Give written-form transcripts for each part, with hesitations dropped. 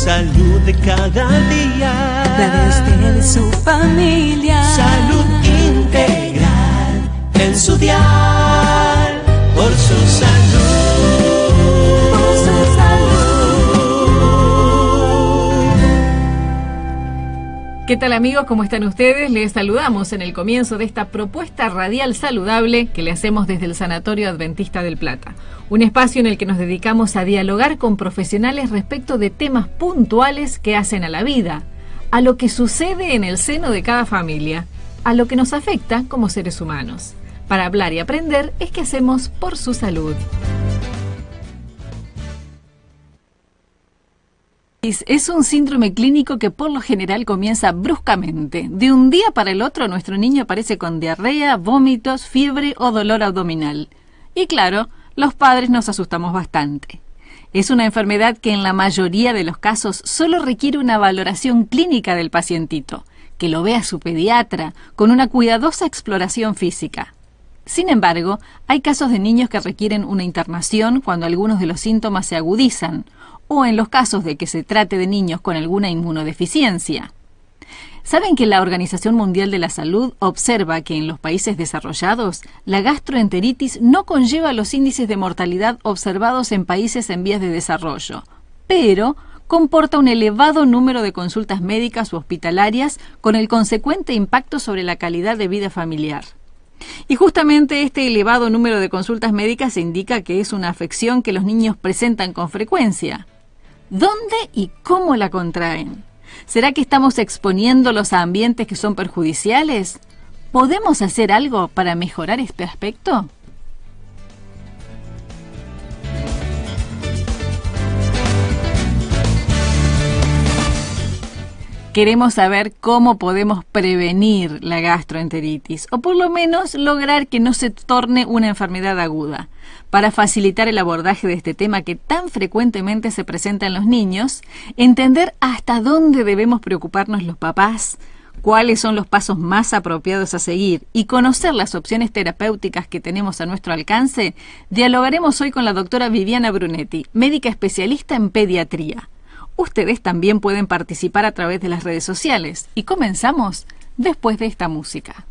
salud de cada día. La de usted y su familia. Salud integral en su dial. Por su salud. Por su salud. ¿Qué tal, amigos? ¿Cómo están ustedes? Les saludamos en el comienzo de esta propuesta radial saludable que le hacemos desde el Sanatorio Adventista del Plata. Un espacio en el que nos dedicamos a dialogar con profesionales respecto de temas puntuales que hacen a la vida, a lo que sucede en el seno de cada familia, a lo que nos afecta como seres humanos. Para hablar y aprender es que hacemos por su salud. Es un síndrome clínico que por lo general comienza bruscamente. De un día para el otro nuestro niño aparece con diarrea, vómitos, fiebre o dolor abdominal. Y claro, los padres nos asustamos bastante. Es una enfermedad que en la mayoría de los casos solo requiere una valoración clínica del pacientito, que lo vea su pediatra, con una cuidadosa exploración física. Sin embargo, hay casos de niños que requieren una internación cuando algunos de los síntomas se agudizan, o en los casos de que se trate de niños con alguna inmunodeficiencia. ¿Saben que la Organización Mundial de la Salud observa que en los países desarrollados la gastroenteritis no conlleva los índices de mortalidad observados en países en vías de desarrollo, pero comporta un elevado número de consultas médicas u hospitalarias con el consecuente impacto sobre la calidad de vida familiar? Y justamente este elevado número de consultas médicas indica que es una afección que los niños presentan con frecuencia. ¿Dónde y cómo la contraen? ¿Será que estamos exponiéndolos a ambientes que son perjudiciales? ¿Podemos hacer algo para mejorar este aspecto? Queremos saber cómo podemos prevenir la gastroenteritis, o por lo menos lograr que no se torne una enfermedad aguda. Para facilitar el abordaje de este tema que tan frecuentemente se presenta en los niños, entender hasta dónde debemos preocuparnos los papás, cuáles son los pasos más apropiados a seguir y conocer las opciones terapéuticas que tenemos a nuestro alcance, dialogaremos hoy con la doctora Viviana Brunetti, médica especialista en pediatría. Ustedes también pueden participar a través de las redes sociales y comenzamos después de esta música.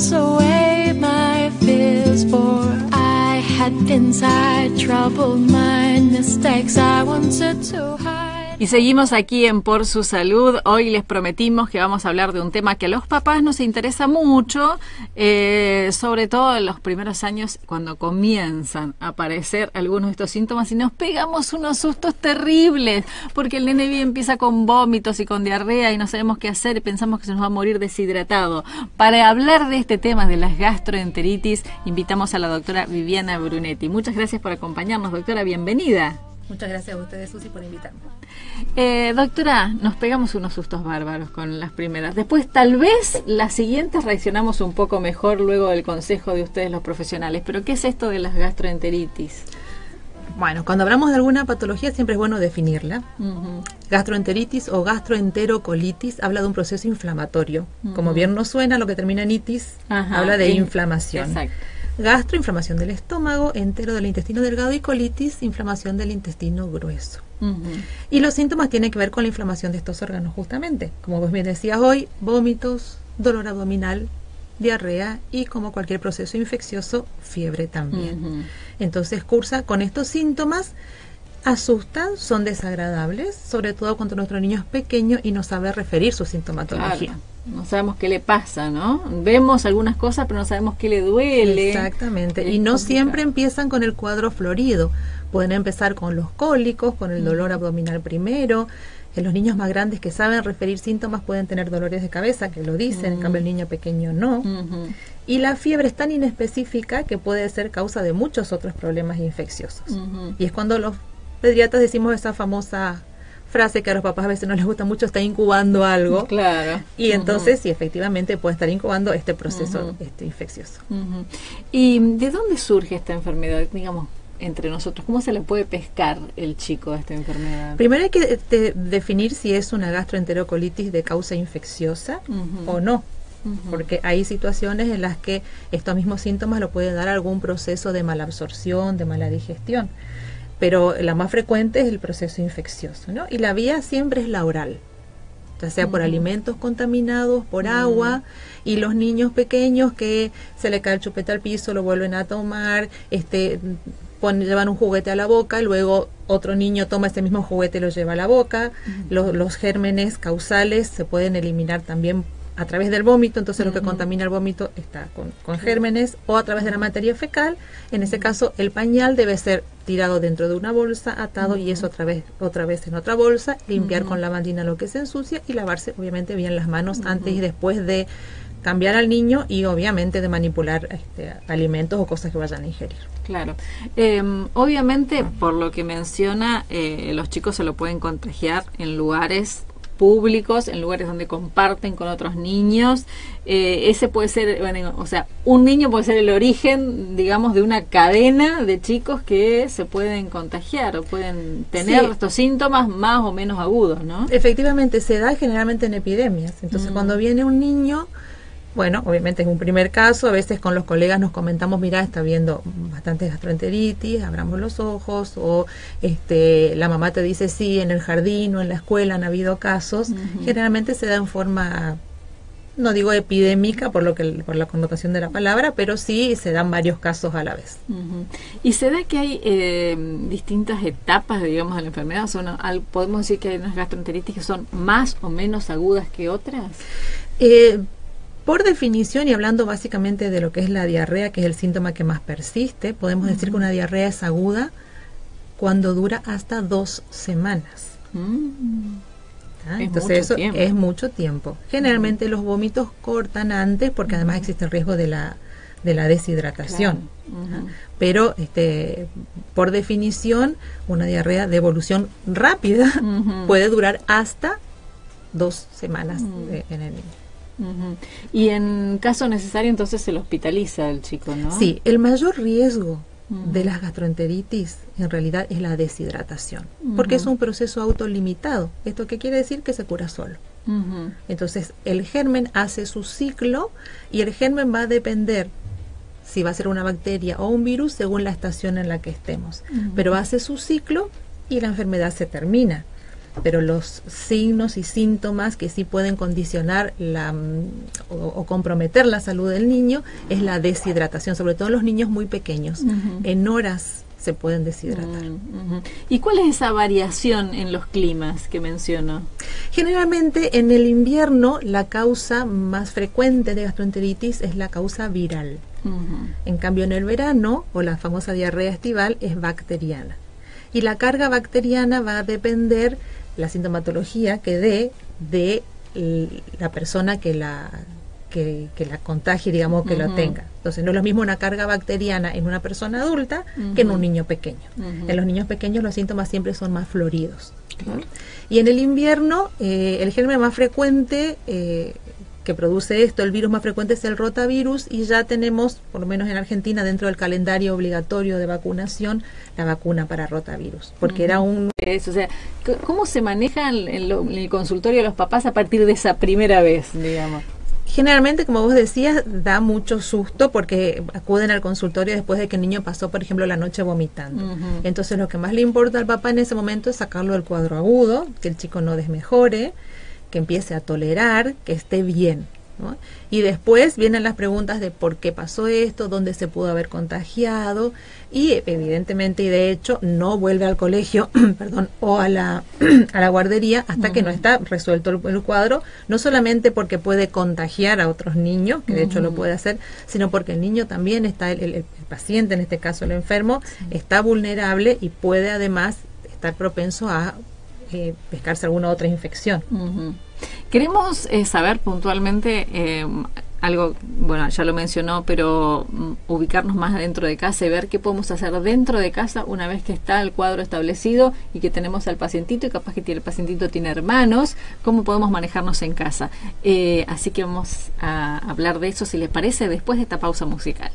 melts away my fears, for I had inside troubled mind, mistakes I wanted to hide. Y seguimos aquí en Por Su Salud. Hoy les prometimos que vamos a hablar de un tema que a los papás nos interesa mucho, sobre todo en los primeros años cuando comienzan a aparecer algunos de estos síntomas y nos pegamos unos sustos terribles porque el nene bien empieza con vómitos y con diarrea y no sabemos qué hacer y pensamos que se nos va a morir deshidratado. Para hablar de este tema de las gastroenteritis, invitamos a la doctora Viviana Brunetti. Muchas gracias por acompañarnos, doctora, bienvenida. Muchas gracias a ustedes, Susi, por invitarme. Doctora, nos pegamos unos sustos bárbaros con las primeras. Después, tal vez, las siguientes reaccionamos un poco mejor luego del consejo de ustedes los profesionales. Pero, ¿qué es esto de las gastroenteritis? Bueno, cuando hablamos de alguna patología siempre es bueno definirla. Uh-huh. Gastroenteritis o gastroenterocolitis habla de un proceso inflamatorio. Uh-huh. Como bien nos suena, lo que termina en itis, Ajá, habla de inflamación. Exacto. Gastro, inflamación del estómago, entero del intestino delgado, y colitis, inflamación del intestino grueso. Uh-huh. Y los síntomas tienen que ver con la inflamación de estos órganos justamente. Como vos bien decías hoy, vómitos, dolor abdominal, diarrea y, como cualquier proceso infeccioso, fiebre también. Uh-huh. Entonces cursa con estos síntomas, asustan, son desagradables, sobre todo cuando nuestro niño es pequeño y no sabe referir su sintomatología. Claro. No sabemos qué le pasa, ¿no? Vemos algunas cosas, pero no sabemos qué le duele. Exactamente. Es Y no complicado. siempre empiezan con el cuadro florido. Pueden empezar con los cólicos, con el dolor abdominal primero. En los niños más grandes que saben referir síntomas pueden tener dolores de cabeza, que lo dicen, en cambio el niño pequeño no. Uh-huh. Y la fiebre es tan inespecífica que puede ser causa de muchos otros problemas infecciosos. Uh-huh. Y es cuando los pediatras decimos esa famosa frase que a los papás a veces no les gusta mucho, está incubando algo. Claro. Y entonces sí, efectivamente puede estar incubando este proceso Uh-huh. infeccioso. Uh-huh. ¿Y de dónde surge esta enfermedad, digamos, entre nosotros? ¿Cómo se le puede pescar el chico a esta enfermedad? Primero hay que definir si es una gastroenterocolitis de causa infecciosa Uh-huh. o no. Uh-huh. Porque hay situaciones en las que estos mismos síntomas lo puede dar algún proceso de malabsorción, de mala digestión. Pero la más frecuente es el proceso infeccioso, ¿no? Y la vía siempre es la oral, ya sea por Uh-huh. alimentos contaminados, por agua, y los niños pequeños que se le cae el chupete al piso, lo vuelven a tomar, llevan un juguete a la boca, y luego otro niño toma ese mismo juguete y lo lleva a la boca. Uh-huh. Los gérmenes causales se pueden eliminar también a través del vómito, entonces lo que Uh-huh. contamina el vómito está con gérmenes, o a través de la materia fecal. En ese caso el pañal debe ser tirado dentro de una bolsa, atado, y eso otra vez en otra bolsa, limpiar con lavandina lo que se ensucia y lavarse obviamente bien las manos antes y después de cambiar al niño, y obviamente de manipular alimentos o cosas que vayan a ingerir. Claro. Obviamente, por lo que menciona, los chicos se lo pueden contagiar en lugares públicos, en lugares donde comparten con otros niños. Ese puede ser, bueno, o sea, un niño puede ser el origen, digamos, de una cadena de chicos que se pueden contagiar o pueden tener Sí. estos síntomas más o menos agudos, ¿no? Efectivamente, se da generalmente en epidemias. Entonces, cuando viene un niño, bueno, obviamente es un primer caso, a veces con los colegas nos comentamos, mira, está viendo bastante gastroenteritis, abramos los ojos, o la mamá te dice, sí, en el jardín o en la escuela han habido casos. Uh-huh. Generalmente se da en forma, no digo epidémica por la connotación de la palabra, pero sí se dan varios casos a la vez. Uh-huh. ¿Y se da que hay distintas etapas, digamos, de la enfermedad? O sea, ¿podemos decir que hay unas gastroenteritis que son más o menos agudas que otras? Por definición, y hablando básicamente de lo que es la diarrea, que es el síntoma que más persiste, podemos decir que una diarrea es aguda cuando dura hasta 2 semanas. Es Entonces mucho eso tiempo. es mucho tiempo. Generalmente los vómitos cortan antes porque además existe el riesgo de la deshidratación. Claro. Pero por definición, una diarrea de evolución rápida puede durar hasta 2 semanas en el niño. Uh-huh. Y en caso necesario, entonces se lo hospitaliza el chico, ¿no? Sí, el mayor riesgo de las gastroenteritis en realidad es la deshidratación, porque es un proceso autolimitado. ¿Esto qué quiere decir? Que se cura solo. Uh-huh. Entonces el germen hace su ciclo, y el germen va a depender si va a ser una bacteria o un virus según la estación en la que estemos, pero hace su ciclo y la enfermedad se termina. pero los signos y síntomas que sí pueden condicionar o comprometer la salud del niño es la deshidratación, sobre todo en los niños muy pequeños. En horas se pueden deshidratar. ¿Y cuál es esa variación en los climas que menciono? Generalmente en el invierno la causa más frecuente de gastroenteritis es la causa viral. En cambio en el verano, o la famosa diarrea estival, es bacteriana. Y la carga bacteriana va a depender la sintomatología que dé de la persona que la contagie, digamos, que lo tenga. Entonces no es lo mismo una carga bacteriana en una persona adulta que en un niño pequeño. En los niños pequeños los síntomas siempre son más floridos. Y en el invierno el germen más frecuente que produce esto, el virus más frecuente es el rotavirus, y ya tenemos, por lo menos en Argentina, dentro del calendario obligatorio de vacunación, la vacuna para rotavirus, porque era un... Eso, o sea, ¿cómo se maneja en el consultorio de los papás a partir de esa primera vez, digamos? Generalmente, como vos decías, da mucho susto porque acuden al consultorio después de que el niño pasó, por ejemplo, la noche vomitando. Entonces, lo que más le importa al papá en ese momento es sacarlo del cuadro agudo, que el chico no desmejore, que empiece a tolerar, que esté bien, ¿no? Y después vienen las preguntas de por qué pasó esto, dónde se pudo haber contagiado, y evidentemente y de hecho no vuelve al colegio perdón, o a la guardería hasta que no está resuelto el cuadro, no solamente porque puede contagiar a otros niños, que de hecho lo puede hacer, sino porque el niño también está, el paciente, en este caso el enfermo, está vulnerable y puede además estar propenso a pescarse alguna otra infección. Queremos saber puntualmente algo, bueno, ya lo mencionó, pero ubicarnos más dentro de casa y ver qué podemos hacer dentro de casa una vez que está el cuadro establecido y que tenemos al pacientito, y capaz que el pacientito tiene hermanos, cómo podemos manejarnos en casa. Así que vamos a hablar de eso, si les parece, después de esta pausa musical.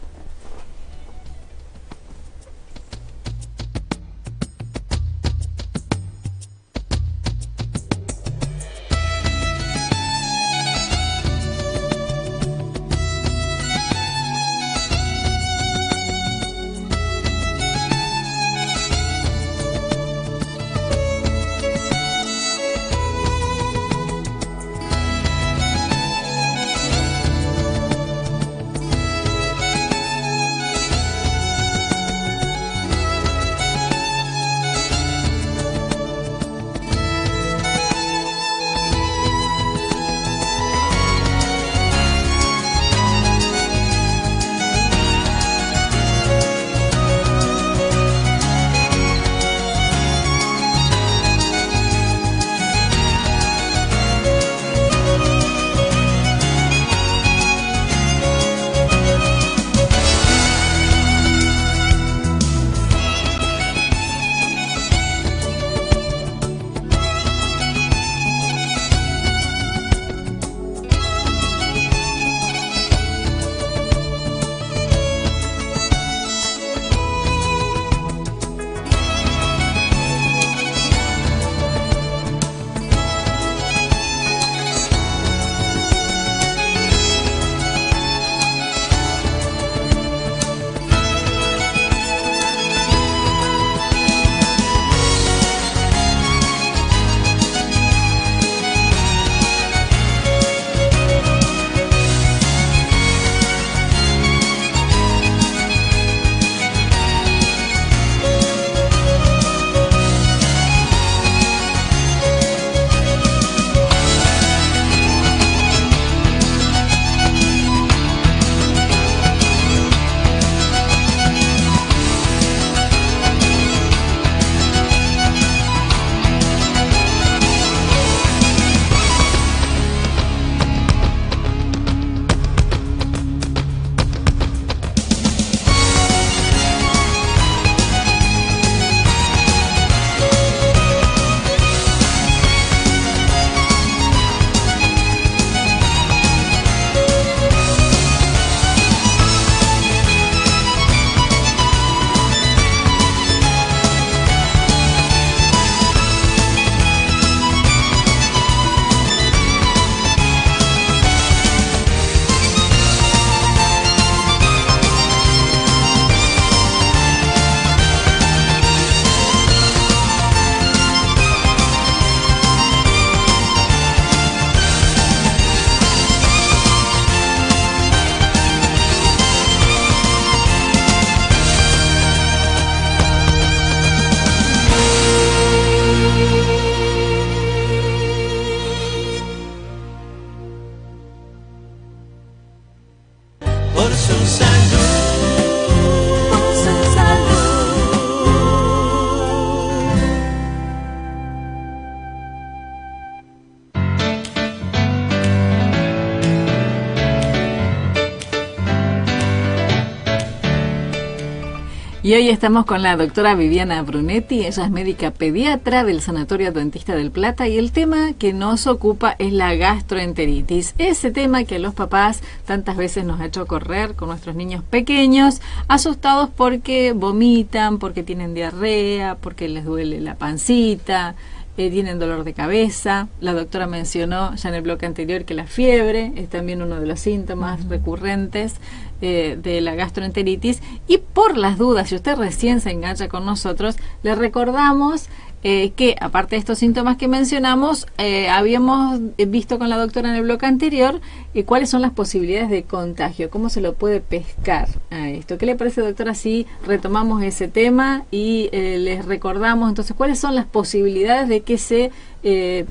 Y hoy estamos con la doctora Viviana Brunetti, ella es médica pediatra del Sanatorio Adventista del Plata y el tema que nos ocupa es la gastroenteritis. Ese tema que a los papás tantas veces nos ha hecho correr con nuestros niños pequeños, asustados porque vomitan, porque tienen diarrea, porque les duele la pancita, tienen dolor de cabeza. La doctora mencionó ya en el bloque anterior que la fiebre es también uno de los síntomas recurrentes de la gastroenteritis. Y por las dudas, si usted recién se engancha con nosotros, le recordamos que aparte de estos síntomas que mencionamos, habíamos visto con la doctora en el bloque anterior cuáles son las posibilidades de contagio, cómo se lo puede pescar a esto. ¿Qué le parece, doctora, si retomamos ese tema y les recordamos entonces cuáles son las posibilidades de que se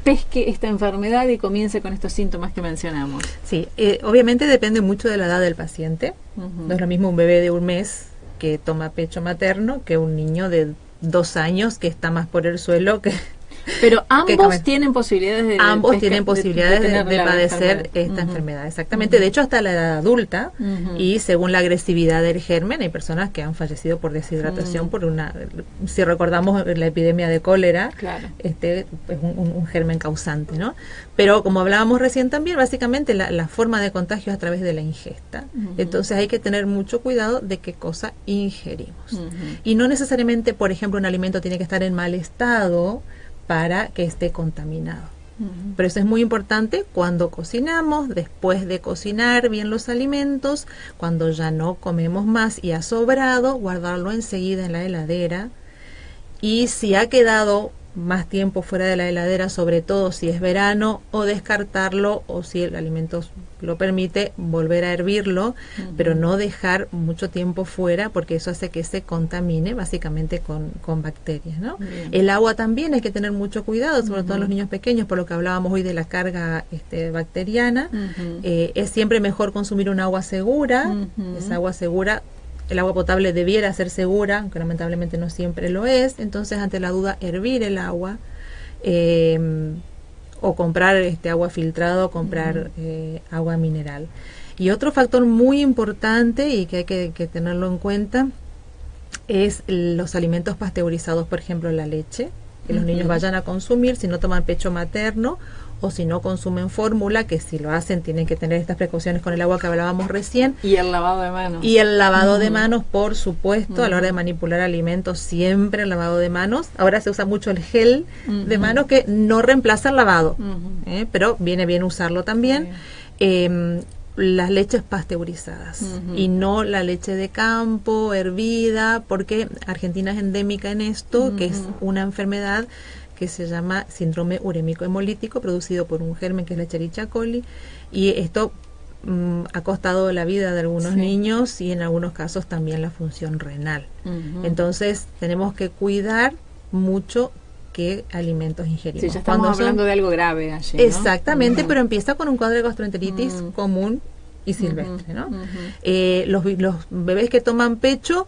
pesque esta enfermedad y comience con estos síntomas que mencionamos? Sí, obviamente depende mucho de la edad del paciente. No es lo mismo un bebé de 1 mes que toma pecho materno que un niño de 2 años que está más por el suelo que... Pero ambos tienen posibilidades de padecer esta enfermedad, exactamente. De hecho, hasta la edad adulta, y según la agresividad del germen, hay personas que han fallecido por deshidratación por si recordamos la epidemia de cólera, claro, es un germen causante, ¿no? Pero como hablábamos recién también, básicamente la forma de contagio es a través de la ingesta. Entonces hay que tener mucho cuidado de qué cosa ingerimos. Y no necesariamente, por ejemplo, un alimento tiene que estar en mal estado para que esté contaminado. Pero eso es muy importante cuando cocinamos, después de cocinar bien los alimentos, cuando ya no comemos más y ha sobrado, guardarlo enseguida en la heladera. Y si ha quedado más tiempo fuera de la heladera, sobre todo si es verano, o descartarlo, o si el alimento lo permite, volver a hervirlo, pero no dejar mucho tiempo fuera, porque eso hace que se contamine básicamente con bacterias, ¿no? El agua también hay que tener mucho cuidado, sobre todo en los niños pequeños, por lo que hablábamos hoy de la carga bacteriana. Es siempre mejor consumir un agua segura. Esa agua segura, el agua potable debiera ser segura, aunque lamentablemente no siempre lo es. Entonces, ante la duda, hervir el agua, o comprar agua filtrada, o comprar agua mineral. Y otro factor muy importante y que hay que tenerlo en cuenta es los alimentos pasteurizados, por ejemplo la leche, que los niños vayan a consumir si no toman pecho materno, o si no consumen fórmula, que si lo hacen tienen que tener estas precauciones con el agua que hablábamos recién. Y el lavado de manos. Y el lavado de manos, por supuesto, a la hora de manipular alimentos, siempre el lavado de manos. Ahora se usa mucho el gel de manos, que no reemplaza el lavado, pero viene bien usarlo también. Las leches pasteurizadas y no la leche de campo, hervida, porque Argentina es endémica en esto, que es una enfermedad que se llama síndrome urémico hemolítico, producido por un germen que es la Escherichia coli, y esto ha costado la vida de algunos niños y en algunos casos también la función renal. Entonces tenemos que cuidar mucho qué alimentos ingerimos. Sí, ya estamos hablando de algo grave allí, ¿no? Exactamente, pero empieza con un cuadro de gastroenteritis común y silvestre, ¿no? Los bebés que toman pecho,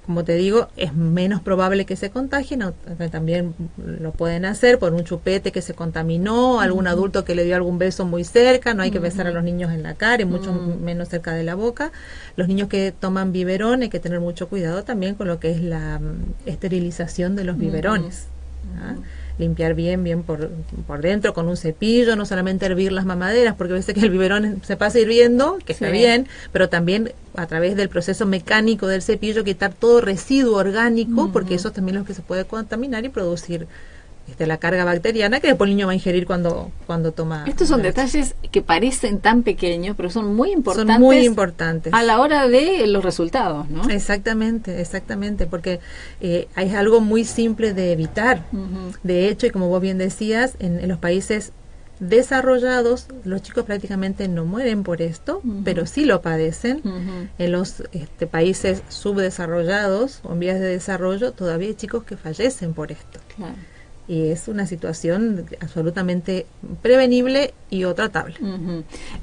como te digo, es menos probable que se contagien, aunque también lo pueden hacer por un chupete que se contaminó, algún adulto que le dio algún beso muy cerca. No hay que besar a los niños en la cara y mucho menos cerca de la boca. Los niños que toman biberón hay que tener mucho cuidado también con lo que es la esterilización de los biberones. Limpiar bien por dentro con un cepillo, no solamente hervir las mamaderas, porque a veces que el biberón se pasa hirviendo, que está bien, pero también a través del proceso mecánico del cepillo quitar todo residuo orgánico, porque eso también es lo que se puede contaminar y producir la carga bacteriana que después el niño va a ingerir cuando toma. Estos son detalles que parecen tan pequeños, pero son muy importantes. Son muy importantes a la hora de los resultados, ¿no? Exactamente, porque es algo muy simple de evitar. De hecho, y como vos bien decías, en los países desarrollados, los chicos prácticamente no mueren por esto, pero sí lo padecen. En los países subdesarrollados o en vías de desarrollo, todavía hay chicos que fallecen por esto. Claro. Y es una situación absolutamente prevenible y otra tablet.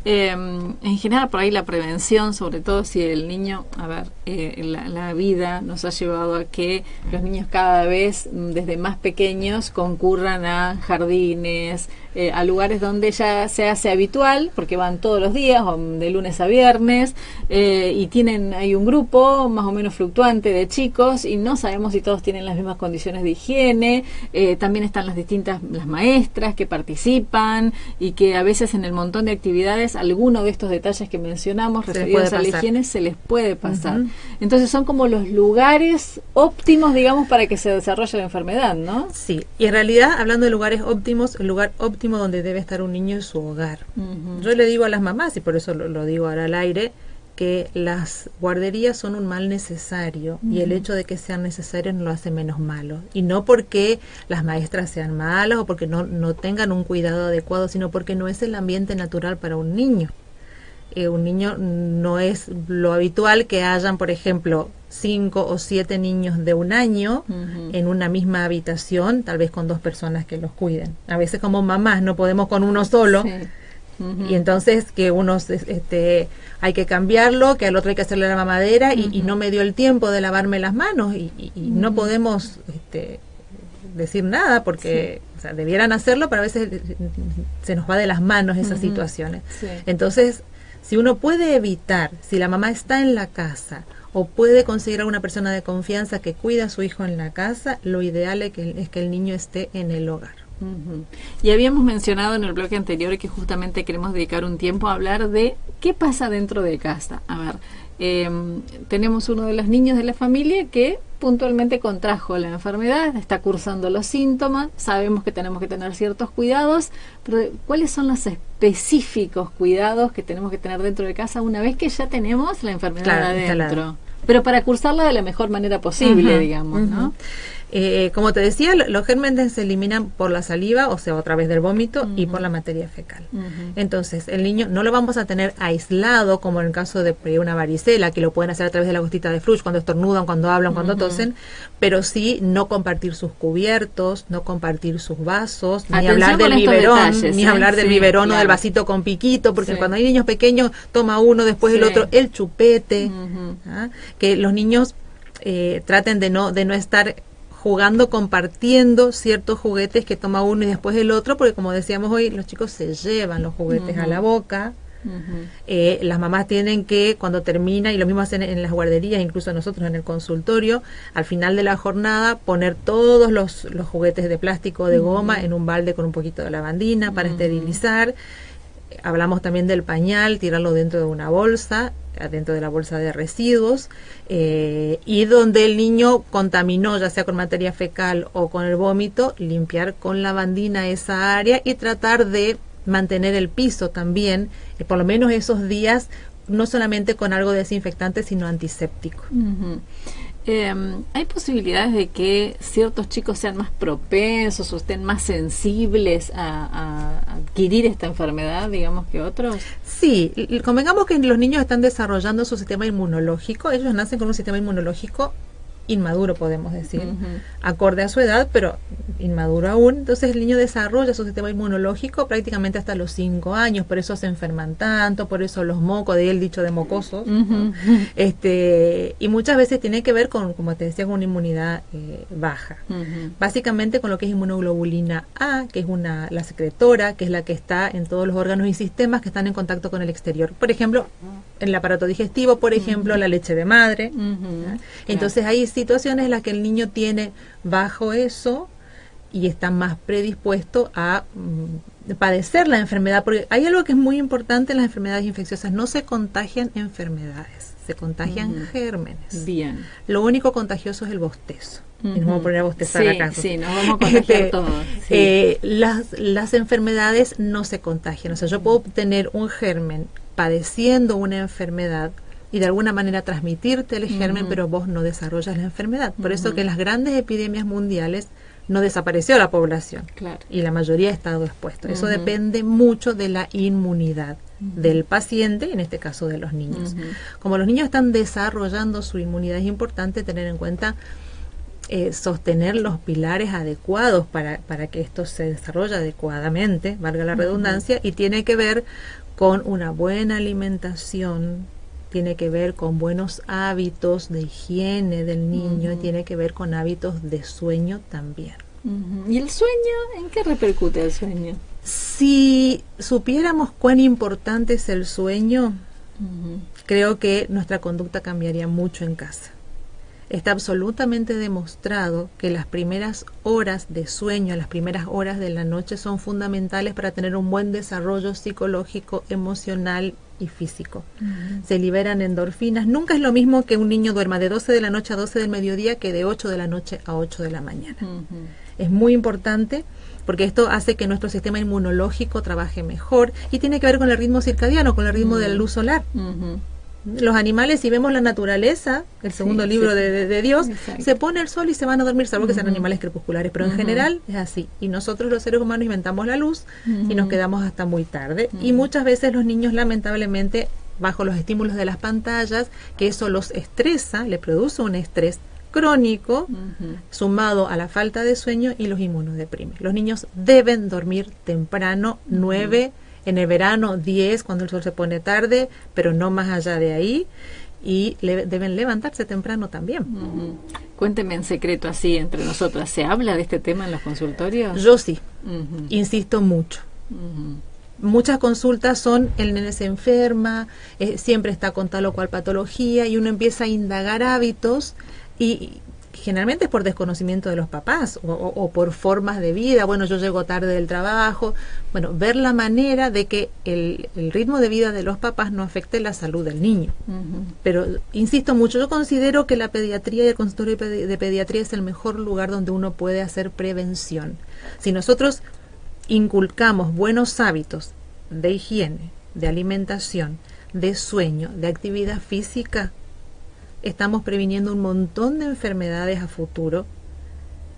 En general, por ahí la prevención, sobre todo si el niño, a ver, la vida nos ha llevado a que los niños cada vez desde más pequeños concurran a jardines, a lugares donde ya se hace habitual, porque van todos los días, o de lunes a viernes, y hay un grupo más o menos fluctuante de chicos, y no sabemos si todos tienen las mismas condiciones de higiene. También están las maestras que participan, y que a veces en el montón de actividades, alguno de estos detalles que mencionamos referidos a la higiene se les puede pasar. Entonces son como los lugares óptimos, digamos, para que se desarrolle la enfermedad, ¿no? Sí, y en realidad, hablando de lugares óptimos, el lugar óptimo donde debe estar un niño es su hogar. Yo le digo a las mamás, y por eso lo digo ahora al aire, que las guarderías son un mal necesario, y el hecho de que sean necesarios no lo hace menos malo, y no porque las maestras sean malas o porque no tengan un cuidado adecuado, sino porque no es el ambiente natural para un niño. Un niño no es lo habitual que hayan, por ejemplo, 5 o 7 niños de un año en una misma habitación, tal vez con 2 personas que los cuiden. A veces como mamás no podemos con uno solo. Sí. Y entonces que unos hay que cambiarlo, que al otro hay que hacerle la mamadera, y no me dio el tiempo de lavarme las manos, y no podemos decir nada porque o sea, debieran hacerlo, pero a veces se nos va de las manos esas situaciones. Sí. Entonces, si uno puede evitar, si la mamá está en la casa o puede conseguir a una persona de confianza que cuida a su hijo en la casa, lo ideal es que el niño esté en el hogar. Y habíamos mencionado en el bloque anterior que justamente queremos dedicar un tiempo a hablar de qué pasa dentro de casa. A ver, tenemos uno de los niños de la familia que puntualmente contrajo la enfermedad, está cursando los síntomas, sabemos que tenemos que tener ciertos cuidados, pero ¿cuáles son los específicos cuidados que tenemos que tener dentro de casa una vez que ya tenemos la enfermedad adentro? Pero para cursarla de la mejor manera posible, digamos, ¿no? Como te decía, los gérmenes se eliminan por la saliva, o sea, a través del vómito y por la materia fecal. Entonces, el niño no lo vamos a tener aislado, como en el caso de una varicela, que lo pueden hacer a través de la gotita de flush, cuando estornudan, cuando hablan, cuando tosen, pero sí no compartir sus cubiertos, no compartir sus vasos, ni hablar del biberón, hablar del biberón o del vasito con piquito, porque cuando hay niños pequeños, toma uno, después el otro, el chupete, que los niños traten de no estar jugando, compartiendo ciertos juguetes que toma uno y después el otro, porque como decíamos hoy, los chicos se llevan los juguetes a la boca. Las mamás tienen que, cuando termina, y lo mismo hacen en las guarderías, incluso nosotros en el consultorio, al final de la jornada, poner todos los juguetes de plástico o de goma en un balde con un poquito de lavandina para esterilizar. Hablamos también del pañal, tirarlo dentro de una bolsa, dentro de la bolsa de residuos, y donde el niño contaminó, ya sea con materia fecal o con el vómito, limpiar con lavandina esa área y tratar de mantener el piso también, por lo menos esos días, no solamente con algo desinfectante, sino antiséptico. ¿Hay posibilidades de que ciertos chicos sean más propensos o estén más sensibles a adquirir esta enfermedad, digamos, que otros? Sí, convengamos que los niños están desarrollando su sistema inmunológico. Ellos nacen con un sistema inmunológico inmaduro, podemos decir, acorde a su edad, pero inmaduro aún. Entonces el niño desarrolla su sistema inmunológico prácticamente hasta los 5 años, por eso se enferman tanto, por eso los mocos, de ahí el dicho de mocosos, ¿no? Y muchas veces tiene que ver con, como te decía, con una inmunidad baja. Básicamente con lo que es inmunoglobulina A, que es la secretora, que es la que está en todos los órganos y sistemas que están en contacto con el exterior. Por ejemplo, el aparato digestivo, por ejemplo, la leche de madre. Entonces hay situaciones en las que el niño tiene bajo eso y está más predispuesto a padecer la enfermedad, porque hay algo que es muy importante en las enfermedades infecciosas: no se contagian enfermedades, se contagian gérmenes. Bien. Lo único contagioso es el bostezo. Y nos vamos a poner a bostezar acá. Sí, nos vamos a contagiar todos. Las enfermedades no se contagian. O sea, yo puedo tener un germen padeciendo una enfermedad y de alguna manera transmitirte el germen, pero vos no desarrollas la enfermedad. Por eso que en las grandes epidemias mundiales no desapareció la población, y la mayoría ha estado expuesto. Eso depende mucho de la inmunidad del paciente, en este caso de los niños. Como los niños están desarrollando su inmunidad, es importante tener en cuenta sostener los pilares adecuados para que esto se desarrolle adecuadamente, valga la redundancia, y tiene que ver con una buena alimentación, tiene que ver con buenos hábitos de higiene del niño, y tiene que ver con hábitos de sueño también. ¿Y el sueño? ¿En qué repercute el sueño? Si supiéramos cuán importante es el sueño, creo que nuestra conducta cambiaría mucho en casa. Está absolutamente demostrado que las primeras horas de sueño, las primeras horas de la noche son fundamentales para tener un buen desarrollo psicológico, emocional y físico. Se liberan endorfinas. Nunca es lo mismo que un niño duerma de 12 de la noche a 12 del mediodía que de 8 de la noche a 8 de la mañana. Es muy importante porque esto hace que nuestro sistema inmunológico trabaje mejor y tiene que ver con el ritmo circadiano, con el ritmo de la luz solar. Los animales, si vemos la naturaleza, el segundo libro de Dios, exacto, se pone el sol y se van a dormir, salvo que sean animales crepusculares, pero en general es así. Y nosotros los seres humanos inventamos la luz y nos quedamos hasta muy tarde. Y muchas veces los niños, lamentablemente, bajo los estímulos de las pantallas, que eso los estresa, le produce un estrés crónico, sumado a la falta de sueño, y los inmunodeprime. Los niños deben dormir temprano, 9, en el verano 10 cuando el sol se pone tarde, pero no más allá de ahí, y deben levantarse temprano también. Cuénteme en secreto, así entre nosotras, ¿se habla de este tema en los consultorios? Yo sí, insisto mucho. Muchas consultas son: el nene se enferma, siempre está con tal o cual patología, y uno empieza a indagar hábitos, y generalmente es por desconocimiento de los papás o por formas de vida. Bueno, yo llego tarde del trabajo. Bueno, ver la manera de que el ritmo de vida de los papás no afecte la salud del niño. Pero insisto mucho, yo considero que la pediatría y el consultorio de pediatría es el mejor lugar donde uno puede hacer prevención. Si nosotros inculcamos buenos hábitos de higiene, de alimentación, de sueño, de actividad física, estamos previniendo un montón de enfermedades a futuro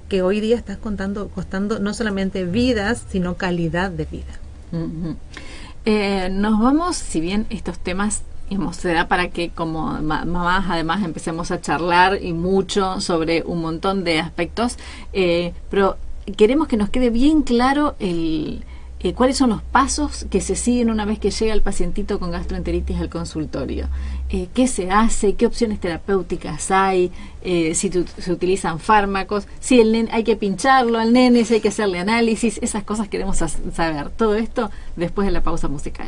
que hoy día están costando no solamente vidas, sino calidad de vida. Nos vamos, si bien estos temas se da para que como mamás además empecemos a charlar y mucho sobre un montón de aspectos, pero queremos que nos quede bien claro cuáles son los pasos que se siguen una vez que llega el pacientito con gastroenteritis al consultorio. ¿Qué se hace? ¿Qué opciones terapéuticas hay? Si se utilizan fármacos, si hay que pincharlo al nene, si hay que hacerle análisis, esas cosas queremos saber. Todo esto después de la pausa musical.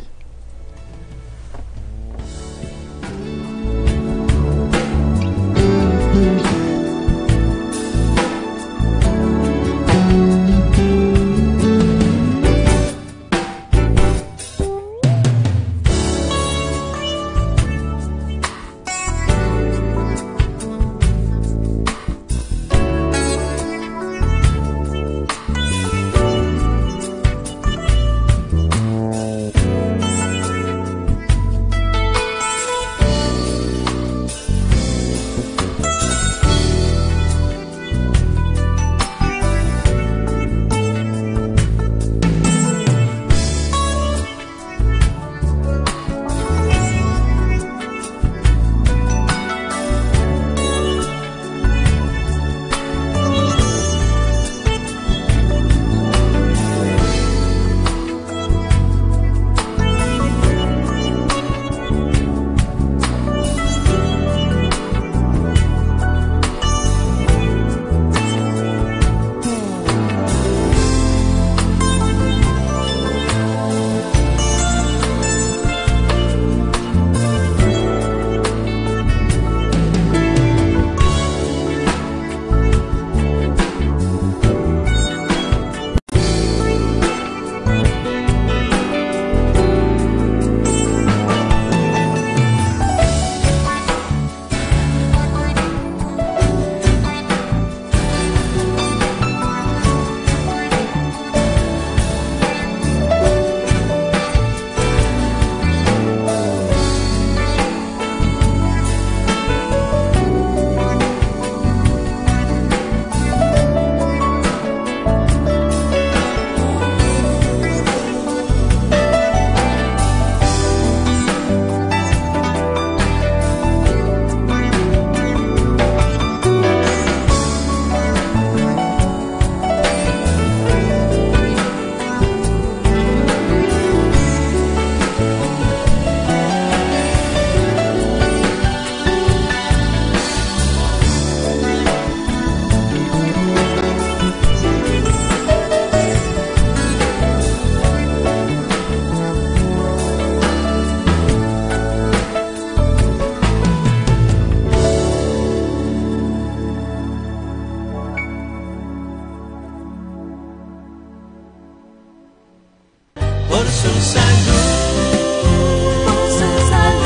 su salud. Por su salud.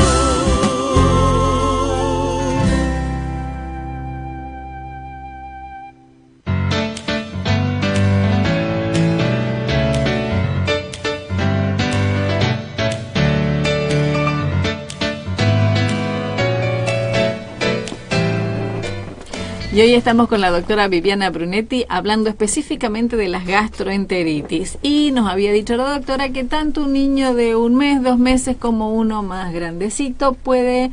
Y hoy estamos con la doctora Viviana Brunetti hablando específicamente de las gastroenteritis. Y nos había dicho la doctora que tanto un niño de 1 mes, 2 meses como uno más grandecito puede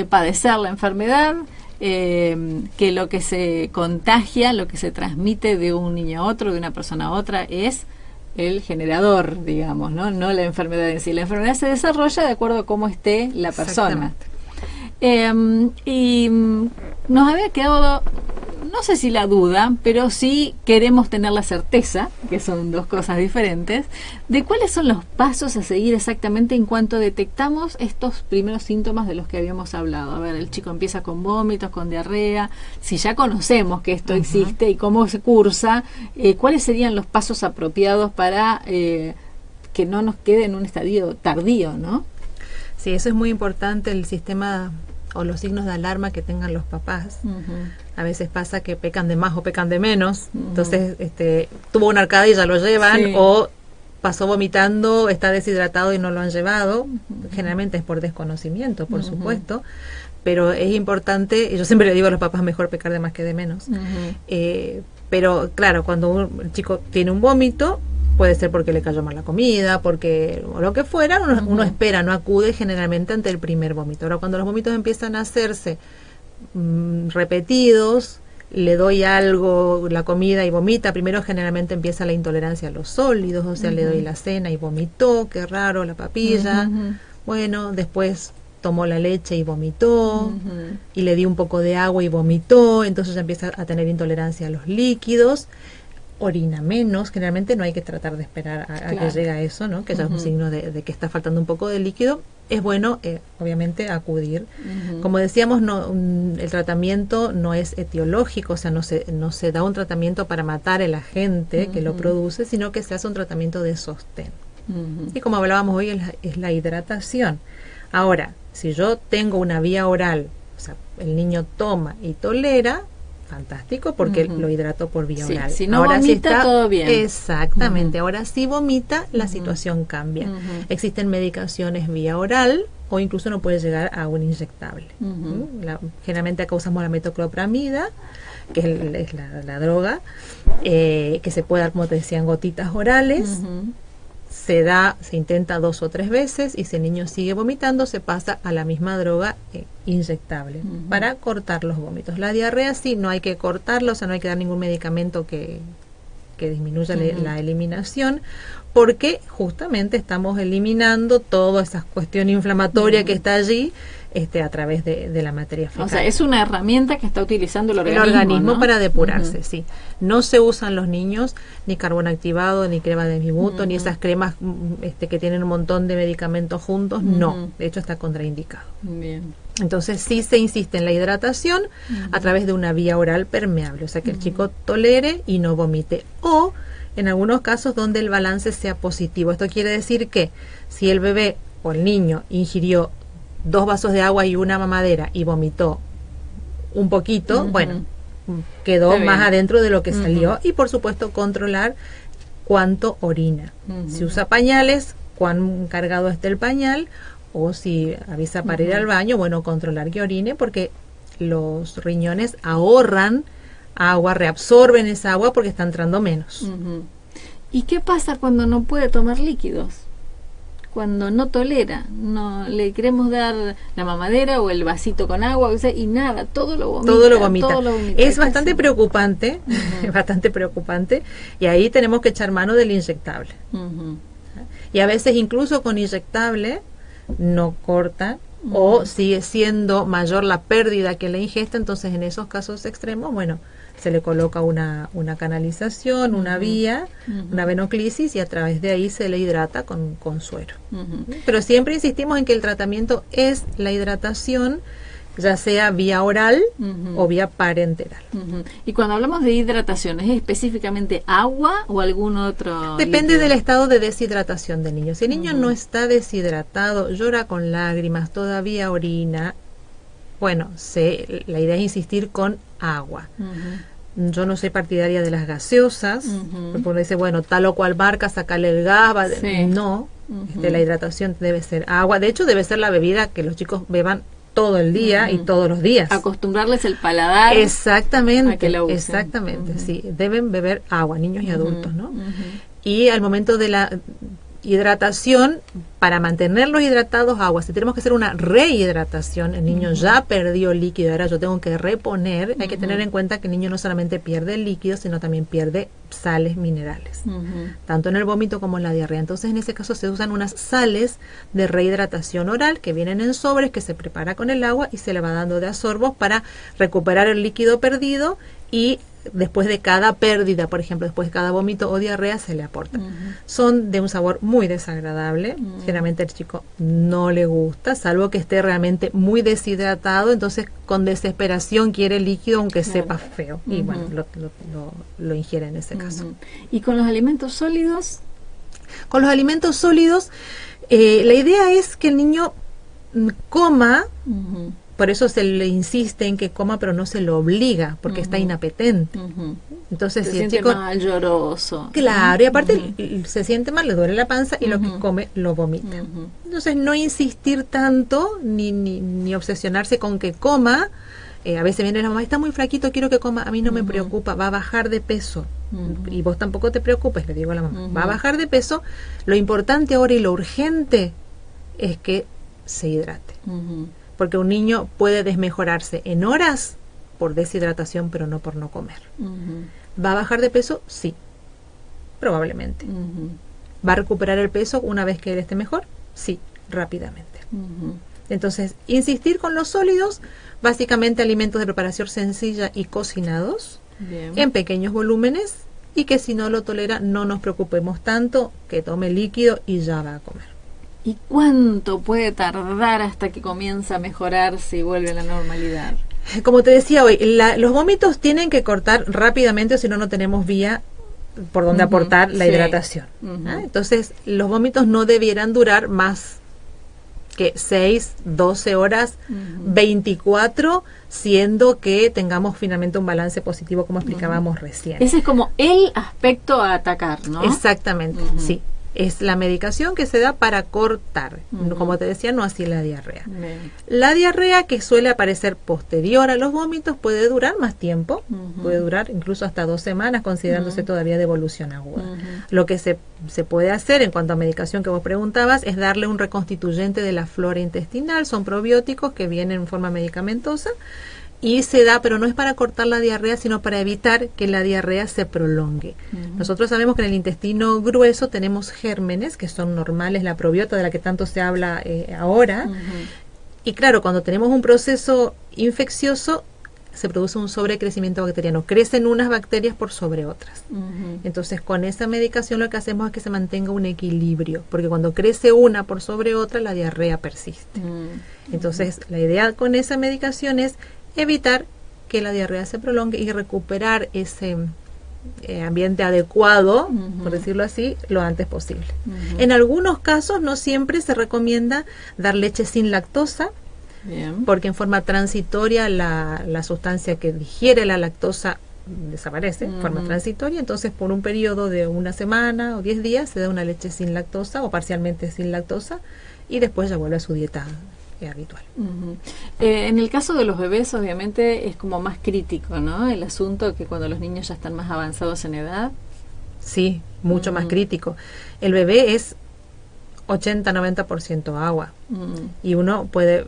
padecer la enfermedad, que lo que se contagia, lo que se transmite de un niño a otro, de una persona a otra, es el generador, digamos, ¿no? No la enfermedad en sí. La enfermedad se desarrolla de acuerdo a cómo esté la persona. Y nos había quedado, no sé si la duda, pero sí queremos tener la certeza, que son 2 cosas diferentes, de cuáles son los pasos a seguir exactamente en cuanto detectamos estos primeros síntomas de los que habíamos hablado. A ver, el chico empieza con vómitos, con diarrea, si ya conocemos que esto existe y cómo se cursa, ¿cuáles serían los pasos apropiados para que no nos quede en un estadio tardío, ¿no? Sí, eso es muy importante, el sistema o los signos de alarma que tengan los papás. A veces pasa que pecan de más o pecan de menos. Entonces, tuvo una arcada y ya lo llevan, Sí. o pasó vomitando, está deshidratado y no lo han llevado. Generalmente es por desconocimiento, por supuesto. Pero es importante, y yo siempre le digo a los papás, mejor pecar de más que de menos. Pero claro, cuando el chico tiene un vómito, puede ser porque le cayó mal la comida, porque o lo que fuera, uno espera, no acude generalmente ante el primer vómito. Ahora, cuando los vómitos empiezan a hacerse repetidos, le doy algo, la comida y vomita, primero generalmente empieza la intolerancia a los sólidos, o sea, le doy la cena y vomitó, qué raro, la papilla. Bueno, después tomó la leche y vomitó, y le di un poco de agua y vomitó, entonces ya empieza a tener intolerancia a los líquidos. Orina menos, generalmente no hay que tratar de esperar a que llegue a eso, ¿no? Que ya es un signo de que está faltando un poco de líquido. Es bueno, obviamente, acudir. Como decíamos, el tratamiento no es etiológico, o sea, no se da un tratamiento para matar el agente que lo produce, sino que se hace un tratamiento de sostén. Y como hablábamos hoy, es la hidratación. Ahora, si yo tengo una vía oral, o sea, el niño toma y tolera, fantástico, porque lo hidrato por vía oral. Si no ahora vomita, está, todo bien. Exactamente. Ahora si vomita, la situación cambia. Existen medicaciones vía oral, o incluso uno puede llegar a un inyectable. Generalmente acá usamos la metoclopramida, que es la droga, que se puede dar, como te decía, en gotitas orales. Se intenta 2 o 3 veces, y si el niño sigue vomitando, se pasa a la misma droga inyectable para cortar los vómitos. La diarrea sí, no hay que cortarla, o sea, no hay que dar ningún medicamento que disminuya la eliminación, porque justamente estamos eliminando toda esa cuestión inflamatoria que está allí a través de la materia fecal. O sea, es una herramienta que está utilizando el organismo. El organismo, ¿no? para depurarse, sí. No se usan los niños ni carbón activado, ni crema de bibuto, ni esas cremas que tienen un montón de medicamentos juntos. No, de hecho está contraindicado. Bien. Entonces sí se insiste en la hidratación a través de una vía oral permeable, o sea, que el chico tolere y no vomite. O en algunos casos donde el balance sea positivo. Esto quiere decir que si el bebé o el niño ingirió 2 vasos de agua y una mamadera y vomitó un poquito, bueno, quedó más adentro de lo que salió. Y por supuesto controlar cuánto orina. Si usa pañales, cuán cargado esté el pañal, o si avisa para ir al baño, bueno, controlar que orine, porque los riñones ahorran agua, reabsorben esa agua porque está entrando menos. ¿Y qué pasa cuando no puede tomar líquidos? Cuando no tolera, no le queremos dar la mamadera o el vasito con agua, o sea, y nada, todo lo vomita. Todo lo vomita. Es bastante preocupante, bastante preocupante, y ahí tenemos que echar mano del inyectable. Y a veces incluso con inyectable no corta, o sigue siendo mayor la pérdida que la ingesta. Entonces en esos casos extremos, bueno, se le coloca una canalización, una vía, una venoclisis, y a través de ahí se le hidrata con suero. Pero siempre insistimos en que el tratamiento es la hidratación, ya sea vía oral Ujú. o vía parenteral. Ujú. Y cuando hablamos de hidratación, ¿es específicamente agua o algún otro Depende líquido? del estado de deshidratación del niño. Si el niño no está deshidratado, llora con lágrimas, todavía orina, bueno, la idea es insistir con agua. Ujú. Yo no soy partidaria de las gaseosas, Ujú. porque uno dice, bueno, tal o cual marca, sacarle el gas, Sí. no, Ujú. la hidratación debe ser agua. De hecho, debe ser la bebida que los chicos beban todo el día y todos los días. Acostumbrarles el paladar. Exactamente, a que la usen. exactamente, Ujú. sí, deben beber agua, niños y adultos, ¿no? Ujú. Y al momento de la hidratación, para mantenerlos hidratados, agua. Si tenemos que hacer una rehidratación, el niño ya perdió líquido, ahora yo tengo que reponer, hay que tener en cuenta que el niño no solamente pierde el líquido, sino también pierde sales minerales, Ujú. tanto en el vómito como en la diarrea. Entonces, en ese caso se usan unas sales de rehidratación oral que vienen en sobres, que se prepara con el agua y se le va dando de a sorbos para recuperar el líquido perdido, y después de cada pérdida, por ejemplo, después de cada vómito o diarrea, se le aporta. Son de un sabor muy desagradable. Generalmente al chico no le gusta, salvo que esté realmente muy deshidratado, entonces con desesperación quiere líquido aunque sepa feo. Y bueno, lo ingiere en ese caso. Ujú. ¿Y con los alimentos sólidos? Con los alimentos sólidos, la idea es que el niño coma. Ujú. Por eso se le insiste en que coma, pero no se lo obliga, porque está inapetente. Ujú. Entonces, Se si el siente chico... mal, lloroso. Claro, y aparte se siente mal, le duele la panza y lo que Ujú. come lo vomita. Ujú. Entonces, no insistir tanto, ni obsesionarse con que coma. A veces viene la mamá, está muy flaquito, quiero que coma. A mí no me preocupa, va a bajar de peso. Y vos tampoco te preocupes, le digo a la mamá. Va a bajar de peso. Lo importante ahora y lo urgente es que se hidrate. Ujú. Porque un niño puede desmejorarse en horas por deshidratación, pero no por no comer. Ujú. ¿Va a bajar de peso? Sí, probablemente. Ujú. ¿Va a recuperar el peso una vez que él esté mejor? Sí, rápidamente. Ujú. Entonces, insistir con los sólidos, básicamente alimentos de preparación sencilla y cocinados, Bien. en pequeños volúmenes, y que si no lo tolera, no nos preocupemos tanto, que tome líquido y ya va a comer. ¿Y cuánto puede tardar hasta que comienza a mejorarse y vuelve a la normalidad? Como te decía hoy, los vómitos tienen que cortar rápidamente, o si no, no tenemos vía por donde Ujú, aportar la sí. hidratación. Ujú. Entonces, los vómitos no debieran durar más que 6, 12 horas, 24, siendo que tengamos finalmente un balance positivo, como explicábamos recién. Ese es como el aspecto a atacar, ¿no? Exactamente, Ujú. sí. Es la medicación que se da para cortar, Ujú. como te decía, no así la diarrea. Bien. La diarrea, que suele aparecer posterior a los vómitos, puede durar más tiempo, Ujú. puede durar incluso hasta 2 semanas, considerándose todavía de evolución aguda. Ujú. Lo que se puede hacer en cuanto a medicación que vos preguntabas es darle un reconstituyente de la flora intestinal, son probióticos que vienen en forma medicamentosa, y se da, pero no es para cortar la diarrea, sino para evitar que la diarrea se prolongue. Nosotros sabemos que en el intestino grueso tenemos gérmenes que son normales, la probiota de la que tanto se habla ahora. Ujú. Y claro, cuando tenemos un proceso infeccioso, se produce un sobrecrecimiento bacteriano. Crecen unas bacterias por sobre otras. Ujú. Entonces, con esa medicación lo que hacemos es que se mantenga un equilibrio, porque cuando crece una por sobre otra, la diarrea persiste. Entonces, la idea con esa medicación es evitar que la diarrea se prolongue y recuperar ese ambiente adecuado, por decirlo así, lo antes posible. En algunos casos, no siempre se recomienda dar leche sin lactosa, Bien. porque en forma transitoria la sustancia que digiere la lactosa desaparece en forma transitoria. Entonces, por un periodo de 1 semana o 10 días se da una leche sin lactosa o parcialmente sin lactosa, y después ya vuelve a su dieta habitual. Ujú. En el caso de los bebés, obviamente, es como más crítico, ¿no? El asunto, que cuando los niños ya están más avanzados en edad. Sí, mucho más crítico. El bebé es 80-90% agua, y uno puede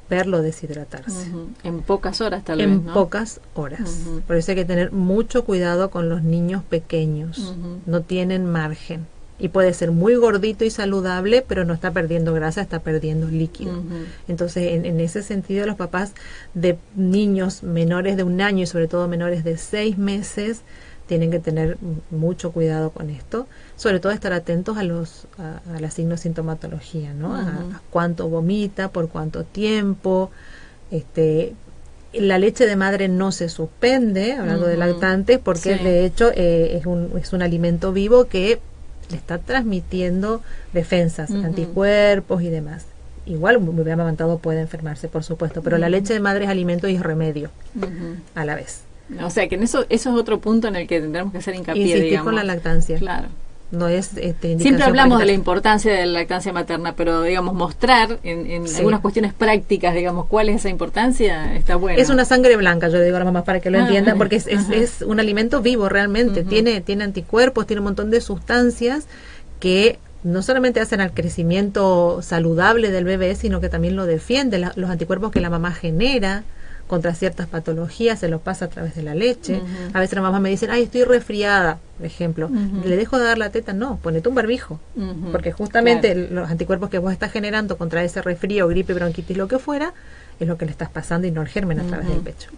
verlo deshidratarse Ujú. En pocas horas, tal vez, en ¿no? pocas horas. Ujú. Por eso hay que tener mucho cuidado con los niños pequeños. Ujú. No tienen margen. Y puede ser muy gordito y saludable, pero no está perdiendo grasa, está perdiendo líquido. Ujú. Entonces, en ese sentido, los papás de niños menores de 1 año y sobre todo menores de 6 meses tienen que tener mucho cuidado con esto. Sobre todo estar atentos a la signosintomatología, ¿no? A cuánto vomita, por cuánto tiempo, La leche de madre no se suspende, hablando de lactantes, porque Sí. de hecho es un alimento vivo que le está transmitiendo defensas, anticuerpos y demás. Igual un bebé amamantado puede enfermarse, por supuesto, pero la leche de madre es alimento y es remedio a la vez. O sea, que en eso es otro punto en el que tendremos que hacer hincapié, Insistir digamos. con la lactancia. Claro. No es indicación Siempre hablamos de la parental. importancia de la lactancia materna, pero digamos mostrar en Sí. algunas cuestiones prácticas, digamos, cuál es esa importancia, está bueno. Es una sangre blanca, yo le digo a las mamás para que lo Ah, entiendan, porque es ajá. un alimento vivo realmente, tiene anticuerpos, tiene un montón de sustancias que no solamente hacen al crecimiento saludable del bebé, sino que también lo defiende, los anticuerpos que la mamá genera contra ciertas patologías, se los pasa a través de la leche. A veces las mamás me dicen, ay, estoy resfriada, por ejemplo. ¿Le dejo de dar la teta? No, ponete un barbijo. Porque justamente los anticuerpos que vos estás generando contra ese resfrío, gripe, bronquitis, lo que fuera, es lo que le estás pasando y no el germen a través del pecho.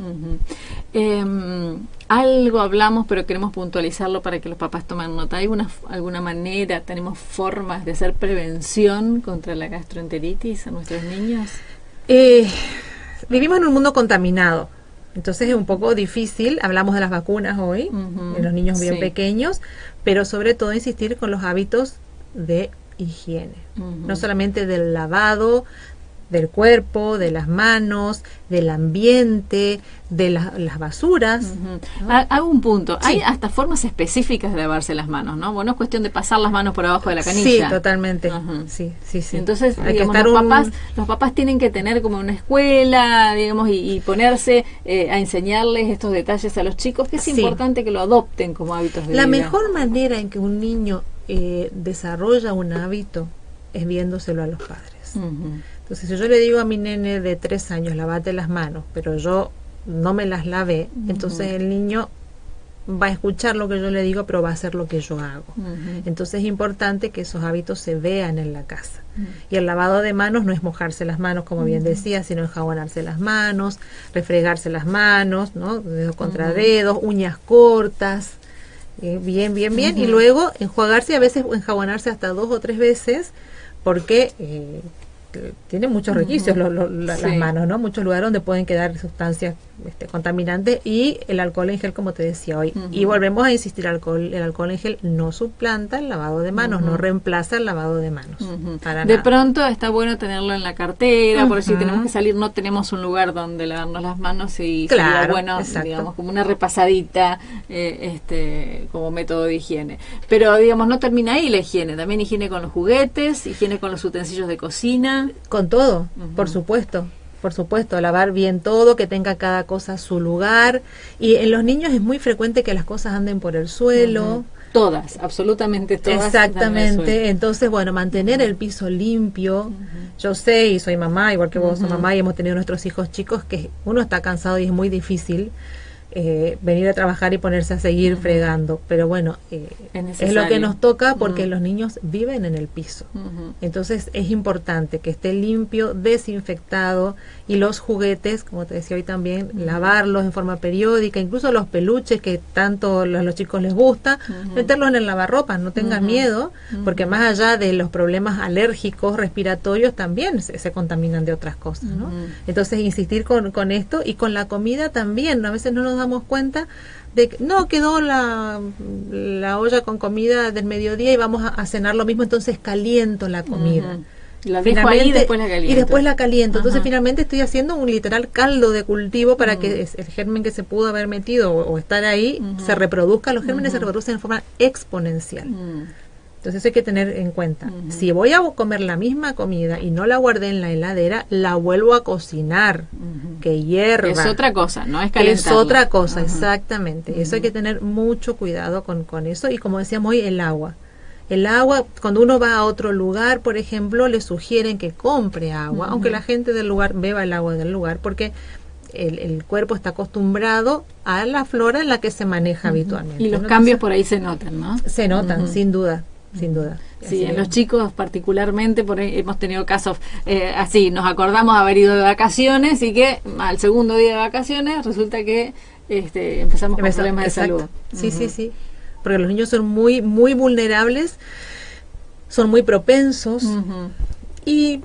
Algo hablamos, pero queremos puntualizarlo para que los papás tomen nota. ¿Hay alguna manera, tenemos formas de hacer prevención contra la gastroenteritis a nuestros niños? Vivimos en un mundo contaminado, entonces es un poco difícil. Hablamos de las vacunas hoy, en los niños bien Sí. pequeños, pero sobre todo insistir con los hábitos de higiene, no solamente del lavado del cuerpo, de las manos, del ambiente, de las basuras. Hago un punto. Sí. Hay hasta formas específicas de lavarse las manos, ¿no? Bueno, es cuestión de pasar las manos por abajo de la Sí, canilla. totalmente. Ajá. Sí. Entonces, hay que digamos, estar los papás tienen que tener como una escuela, digamos, y ponerse a enseñarles estos detalles a los chicos, que es Sí. importante que lo adopten como hábitos de La vida. mejor manera en que un niño desarrolla un hábito es viéndoselo a los padres. Entonces, si yo le digo a mi nene de 3 años, lavate las manos, pero yo no me las lavé, entonces el niño va a escuchar lo que yo le digo, pero va a hacer lo que yo hago. Entonces es importante que esos hábitos se vean en la casa. Y el lavado de manos no es mojarse las manos, como bien decía, sino enjabonarse las manos, refregarse las manos, ¿no? Dedos contra dedos, uñas cortas, bien. Y luego enjuagarse, a veces enjabonarse hasta 2 o 3 veces, porque tiene muchos requisitos las Sí. manos, ¿no? Muchos lugares donde pueden quedar sustancias contaminantes, y el alcohol en gel, como te decía hoy. Y volvemos a insistir, el alcohol en gel no suplanta el lavado de manos, no reemplaza el lavado de manos. Para De nada. pronto está bueno tenerlo en la cartera, por si tenemos que salir, no tenemos un lugar donde lavarnos las manos, y sería Claro, bueno, exacto. digamos, como una repasadita como método de higiene. Pero, digamos, no termina ahí la higiene, también higiene con los juguetes, higiene con los utensilios de cocina. Con todo, por supuesto, lavar bien todo, que tenga cada cosa su lugar. Y en los niños es muy frecuente que las cosas anden por el suelo. Todas, absolutamente todas. Exactamente, entonces bueno, mantener el piso limpio. Yo sé, y soy mamá, igual que vos sos mamá, y hemos tenido nuestros hijos chicos, que uno está cansado y es muy difícil venir a trabajar y ponerse a seguir fregando, pero bueno, es lo necesario. que nos toca, porque los niños viven en el piso. Entonces es importante que esté limpio, desinfectado, y los juguetes, como te decía hoy también, lavarlos en forma periódica, incluso los peluches que tanto a los chicos les gusta, meterlos en el lavarropas, no tengas miedo, porque más allá de los problemas alérgicos, respiratorios, también se contaminan de otras cosas, ¿no? Entonces insistir con esto, y con la comida también. A veces no nos damos cuenta de que no quedó la olla con comida del mediodía y vamos a cenar lo mismo, entonces caliento la comida. La dejo ahí y después la caliento. Y después la caliento. Entonces Ajá. finalmente estoy haciendo un literal caldo de cultivo para que el germen que se pudo haber metido o estar ahí se reproduzca. Los gérmenes se reproducen de forma exponencial. Entonces eso hay que tener en cuenta. Si voy a comer la misma comida y no la guardé en la heladera, la vuelvo a cocinar, que hierva. Es otra cosa, no es Es calentarla. otra cosa, exactamente. Eso hay que tener mucho cuidado con eso. Y como decíamos hoy, el agua. El agua, cuando uno va a otro lugar, por ejemplo, le sugieren que compre agua, aunque la gente del lugar beba el agua del lugar, porque el cuerpo está acostumbrado a la flora en la que se maneja habitualmente. Y los ¿no? cambios Entonces, por ahí se notan, ¿no? se notan, sin duda, sin duda. Sí, Así en que- los chicos particularmente, por ahí hemos tenido casos así, nos acordamos haber ido de vacaciones y que al segundo día de vacaciones resulta que empezamos con problemas de Exacto. salud. Sí, sí. Porque los niños son muy vulnerables, son muy propensos y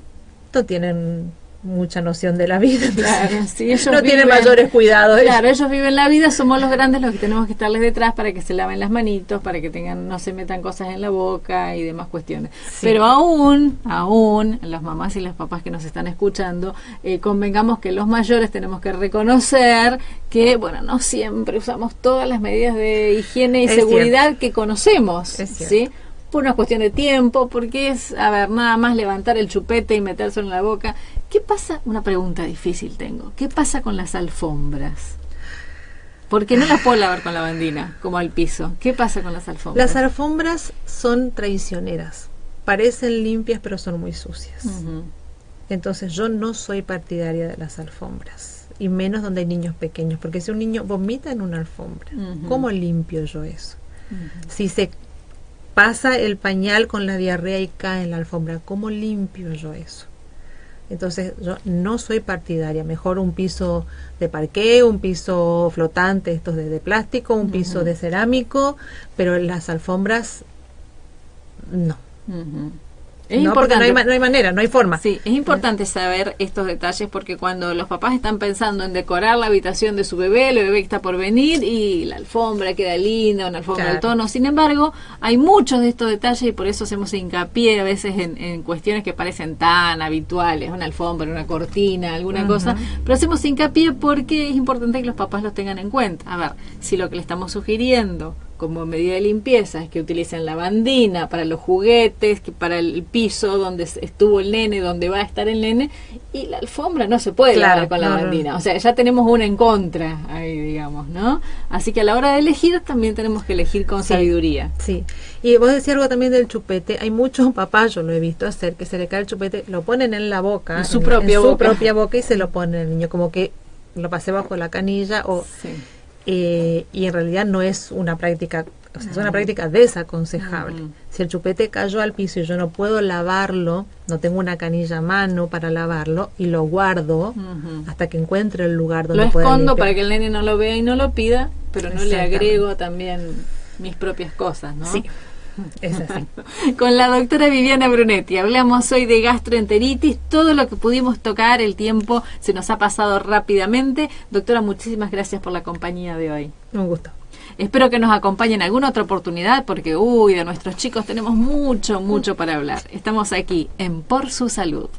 no tienen mucha noción de la vida. Claro, sí, ellos no tienen viven- mayores cuidados. Claro, ellos viven la vida, somos los grandes los que tenemos que estarles detrás para que se laven las manitos, para que tengan, no se metan cosas en la boca y demás cuestiones. Sí. Pero aún, las mamás y los papás que nos están escuchando, convengamos que los mayores tenemos que reconocer que, bueno, no siempre usamos todas las medidas de higiene y Es seguridad que conocemos, Es cierto. ¿sí? Por una cuestión de tiempo, porque es, a ver, nada más levantar el chupete y metérselo en la boca. ¿Qué pasa? Una pregunta difícil tengo. ¿Qué pasa con las alfombras? Porque no las puedo lavar con lavandina, como al piso. ¿Qué pasa con las alfombras? Las alfombras son traicioneras. Parecen limpias, pero son muy sucias. Ujú. Entonces yo no soy partidaria de las alfombras. Y menos donde hay niños pequeños. Porque si un niño vomita en una alfombra, Ujú. ¿cómo limpio yo eso? Ujú. Si se pasa el pañal con la diarrea y cae en la alfombra, ¿cómo limpio yo eso? Entonces yo no soy partidaria. Mejor un piso de parqué, un piso flotante, estos de plástico, un piso de cerámico, pero las alfombras no. Ujú. Es No, porque importante. no hay manera, no hay forma. Sí, es importante saber estos detalles porque cuando los papás están pensando en decorar la habitación de su bebé, el bebé que está por venir y la alfombra queda linda, una alfombra de Claro. tono. Sin embargo, hay muchos de estos detalles y por eso hacemos hincapié a veces en cuestiones que parecen tan habituales, una alfombra, una cortina, alguna cosa, pero hacemos hincapié porque es importante que los papás los tengan en cuenta. A ver, si lo que le estamos sugiriendo como medida de limpieza es que utilicen lavandina para los juguetes, que para el piso donde estuvo el nene, donde va a estar el nene, y la alfombra no se puede Claro, lavar con no, lavandina. no. O sea, ya tenemos una en contra ahí, digamos, ¿no? Así que a la hora de elegir también tenemos que elegir con Sí. sabiduría. Sí, y vos decías algo también del chupete. Hay muchos papás, yo lo he visto hacer, que se le cae el chupete, lo ponen en la boca, En su propia su boca. propia boca y se lo pone el niño, como que lo pasé bajo la canilla o Sí. y en realidad no es una práctica, o sea, es una práctica desaconsejable. Ujú. Si el chupete cayó al piso y yo no puedo lavarlo, no tengo una canilla a mano para lavarlo y lo guardo Ujú. hasta que encuentre el lugar Lo donde pueda escondo limpiar. para que el nene no lo vea y no lo pida, pero no le Exactamente. agrego también mis propias cosas, ¿no? Sí, es así. Con la doctora Viviana Brunetti hablamos hoy de gastroenteritis, todo lo que pudimos tocar, el tiempo se nos ha pasado rápidamente. Doctora, muchísimas gracias por la compañía de hoy. Un gusto. Espero que nos acompañen en alguna otra oportunidad porque, de nuestros chicos tenemos mucho para hablar. Estamos aquí en Por Su Salud.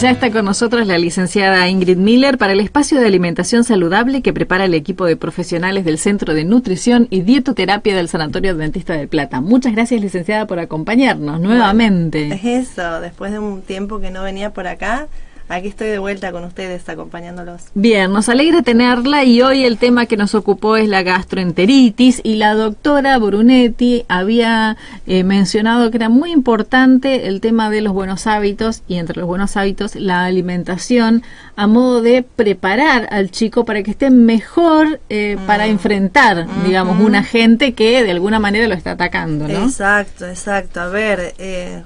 ya está con nosotros la licenciada Ingrid Miller para el espacio de alimentación saludable que prepara el equipo de profesionales del Centro de Nutrición y Dietoterapia del Sanatorio Adventista del Plata. Muchas gracias, licenciada, por acompañarnos nuevamente. Bueno, es eso, después de un tiempo que no venía por acá, aquí estoy de vuelta con ustedes acompañándolos. Bien, nos alegra tenerla y hoy el tema que nos ocupó es la gastroenteritis y la doctora Brunetti había mencionado que era muy importante el tema de los buenos hábitos y entre los buenos hábitos la alimentación a modo de preparar al chico para que esté mejor para enfrentar, digamos, un agente que de alguna manera lo está atacando, ¿no? Exacto, exacto. A ver,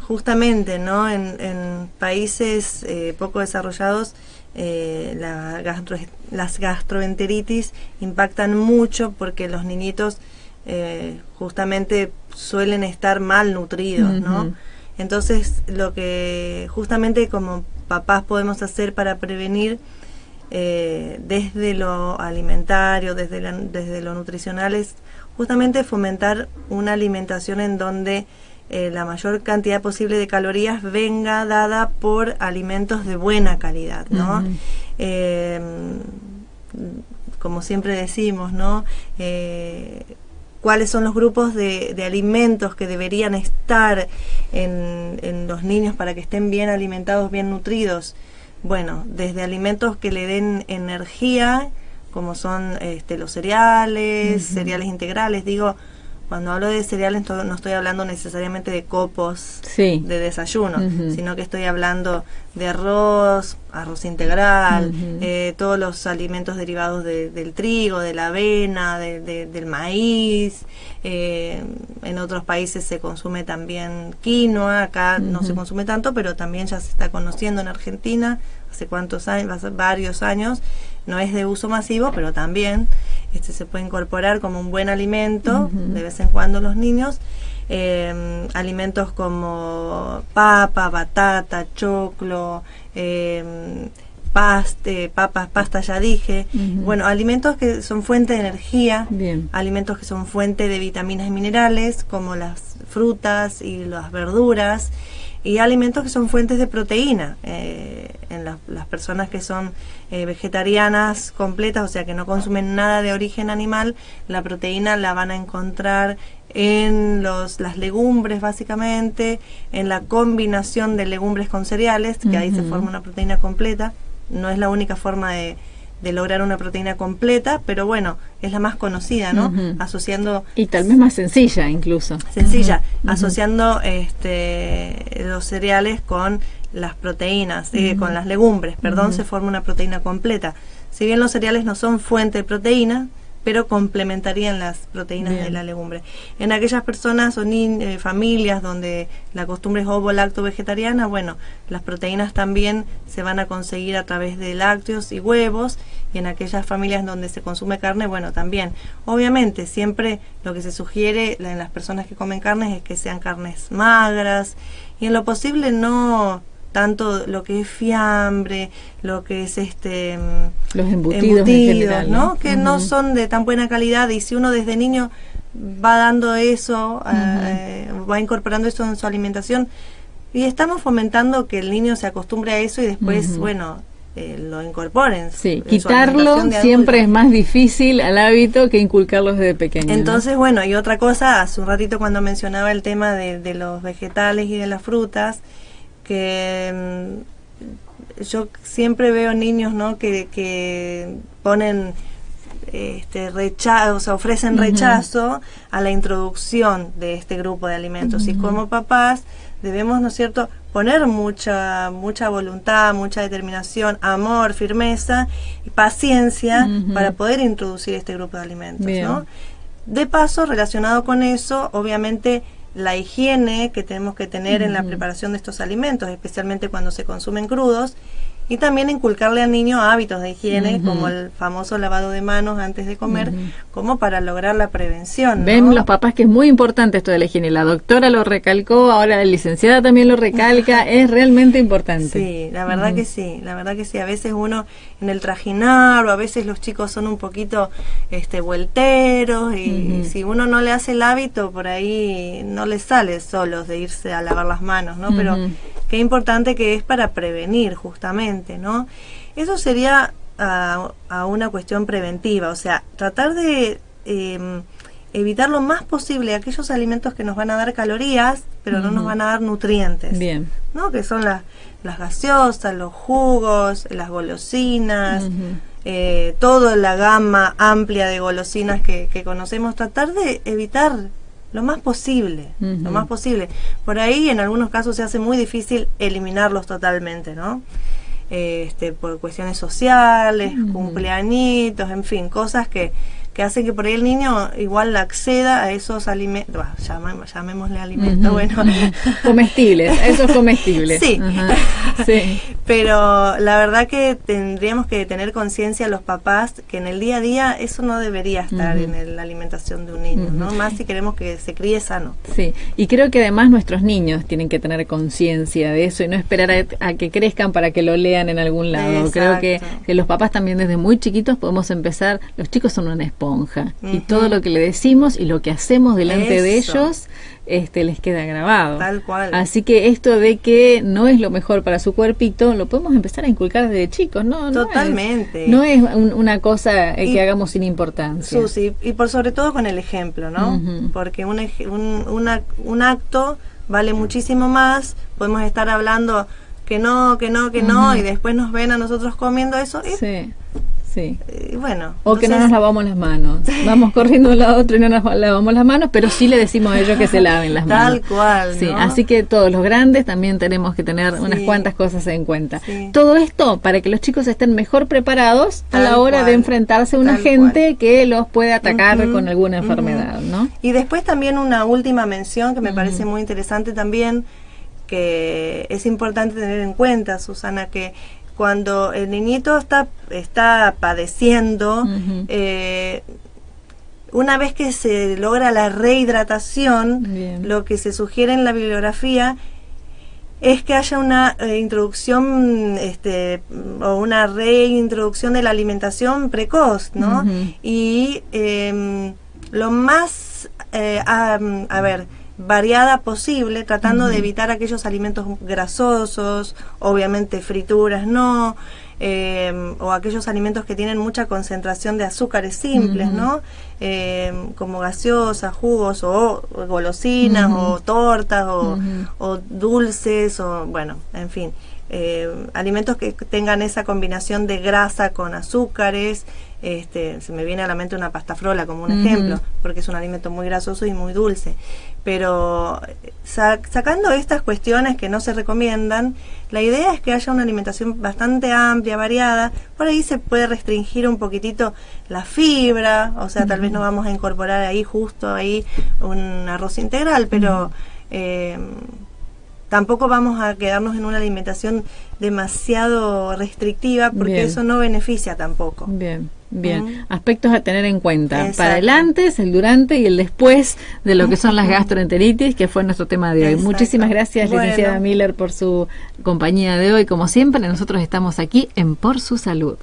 justamente, ¿no? En países poco desarrollados, las gastroenteritis impactan mucho porque los niñitos justamente suelen estar mal nutridos, ¿no? Entonces, lo que justamente como papás podemos hacer para prevenir desde lo alimentario, desde lo nutricional, es justamente fomentar una alimentación en donde la mayor cantidad posible de calorías venga dada por alimentos de buena calidad, ¿no? Como siempre decimos, ¿no? ¿Cuáles son los grupos de alimentos que deberían estar en los niños para que estén bien alimentados, bien nutridos? Bueno, desde alimentos que le den energía, como son los cereales, cereales integrales, digo. Cuando hablo de cereales no estoy hablando necesariamente de copos de desayuno, sino que estoy hablando de arroz integral, todos los alimentos derivados del trigo, de la avena, del maíz. En otros países se consume también quinoa, acá no se consume tanto, pero también ya se está conociendo en Argentina, hace cuántos años, varios años. No es de uso masivo, pero también se puede incorporar como un buen alimento de vez en cuando los niños. Alimentos como papa, batata, choclo, pasta ya dije. Bueno, alimentos que son fuente de energía, alimentos que son fuente de vitaminas y minerales, como las frutas y las verduras, y alimentos que son fuentes de proteína. En las personas que son vegetarianas completas, o sea que no consumen nada de origen animal, la proteína la van a encontrar en las legumbres básicamente, en la combinación de legumbres con cereales, que ahí se forma una proteína completa. No es la única forma de lograr una proteína completa, pero bueno, es la más conocida, ¿no? Asociando... Y tal vez más sencilla incluso. Sencilla, asociando los cereales con las proteínas, con las legumbres, se forma una proteína completa. Si bien los cereales no son fuente de proteína, pero complementarían las proteínas de la legumbre. En aquellas personas o familias donde la costumbre es ovo-lacto-vegetariana, bueno, las proteínas también se van a conseguir a través de lácteos y huevos, y en aquellas familias donde se consume carne, bueno, también. Obviamente, siempre lo que se sugiere en las personas que comen carnes es que sean carnes magras, y en lo posible no tanto lo que es fiambre, lo que es los embutidos en general, ¿no? Que no son de tan buena calidad, y si uno desde niño va dando eso, va incorporando eso en su alimentación, y estamos fomentando que el niño se acostumbre a eso y después, bueno, lo incorporen. Sí, quitarlo siempre es más difícil al hábito que inculcarlo desde pequeño. Entonces, ¿no? bueno, y otra cosa, hace un ratito cuando mencionaba el tema de los vegetales y de las frutas, que yo siempre veo niños, ¿no? que ponen rechazo, o sea, ofrecen rechazo a la introducción de este grupo de alimentos, y como papás debemos, ¿no es cierto?, poner mucha voluntad, mucha determinación, amor, firmeza y paciencia para poder introducir este grupo de alimentos, ¿no? De paso, relacionado con eso, obviamente, la higiene que tenemos que tener en la preparación de estos alimentos, especialmente cuando se consumen crudos, Y también inculcarle al niño hábitos de higiene, como el famoso lavado de manos antes de comer, como para lograr la prevención, ¿no? Ven los papás que es muy importante esto de la higiene. La doctora lo recalcó, ahora la licenciada también lo recalca, es realmente importante. Sí, la verdad que sí, la verdad que sí. A veces uno en el trajinar, o a veces los chicos son un poquito vuelteros, y si uno no le hace el hábito, por ahí no les sale solos de irse a lavar las manos, ¿no? Pero qué importante que es para prevenir, justamente, ¿no? Eso sería a una cuestión preventiva, o sea, tratar de evitar lo más posible aquellos alimentos que nos van a dar calorías, pero no nos van a dar nutrientes. Bien. ¿No? Que son las gaseosas, los jugos, las golosinas, toda la gama amplia de golosinas que conocemos. Tratar de evitar lo más posible, lo más posible. Por ahí en algunos casos se hace muy difícil eliminarlos totalmente, ¿no? Por cuestiones sociales, cumpleañitos, en fin, cosas que hacen que por ahí el niño igual acceda a esos alimentos, llamémosle alimentos, bueno. Comestibles, esos comestibles. Sí. Sí. Pero la verdad que tendríamos que tener conciencia los papás que en el día a día eso no debería estar en la alimentación de un niño, ¿no? Más si queremos que se críe sano. Sí, y creo que además nuestros niños tienen que tener conciencia de eso y no esperar a que crezcan para que lo lean en algún lado. Exacto. Creo que los papás también desde muy chiquitos podemos empezar, los chicos son una esponja, y todo lo que le decimos y lo que hacemos delante de ellos les queda grabado. Tal cual. Así que esto de que no es lo mejor para su cuerpito, lo podemos empezar a inculcar desde chicos, ¿no? Totalmente. No es una cosa que hagamos sin importancia. Susi, y por sobre todo con el ejemplo, ¿no? Porque un acto vale muchísimo más. Podemos estar hablando que no, y después nos ven a nosotros comiendo eso. Sí. Sí. Bueno, o que no nos lavamos las manos. Vamos corriendo de un lado a otro y no nos lavamos las manos, pero sí le decimos a ellos que se laven las manos. Tal cual. Sí, ¿no? así que todos los grandes también tenemos que tener unas cuantas cosas en cuenta. Sí. Todo esto para que los chicos estén mejor preparados a la hora de enfrentarse a una gente que los puede atacar con alguna enfermedad, ¿no? Y después también una última mención que me parece muy interesante también, que es importante tener en cuenta, Susana, que cuando el niñito está padeciendo, una vez que se logra la rehidratación, lo que se sugiere en la bibliografía es que haya una introducción o una reintroducción de la alimentación precoz, ¿no? Y lo más variada posible, tratando de evitar aquellos alimentos grasosos, obviamente frituras no, o aquellos alimentos que tienen mucha concentración de azúcares simples, ¿no? Como gaseosas, jugos o golosinas o tortas o dulces o bueno, en fin, alimentos que tengan esa combinación de grasa con azúcares. Se me viene a la mente una pasta frola como un ejemplo, porque es un alimento muy grasoso y muy dulce. Pero sacando estas cuestiones que no se recomiendan, la idea es que haya una alimentación bastante amplia, variada. Por ahí se puede restringir un poquitito la fibra, o sea, tal vez no vamos a incorporar ahí justo ahí un arroz integral, pero tampoco vamos a quedarnos en una alimentación demasiado restrictiva, porque eso no beneficia tampoco. Bien, aspectos a tener en cuenta. Exacto. Para el antes, el durante y el después de lo que son las gastroenteritis, que fue nuestro tema de hoy. Exacto. Muchísimas gracias, licenciada Miller, por su compañía de hoy. Como siempre, nosotros estamos aquí en Por Su Salud.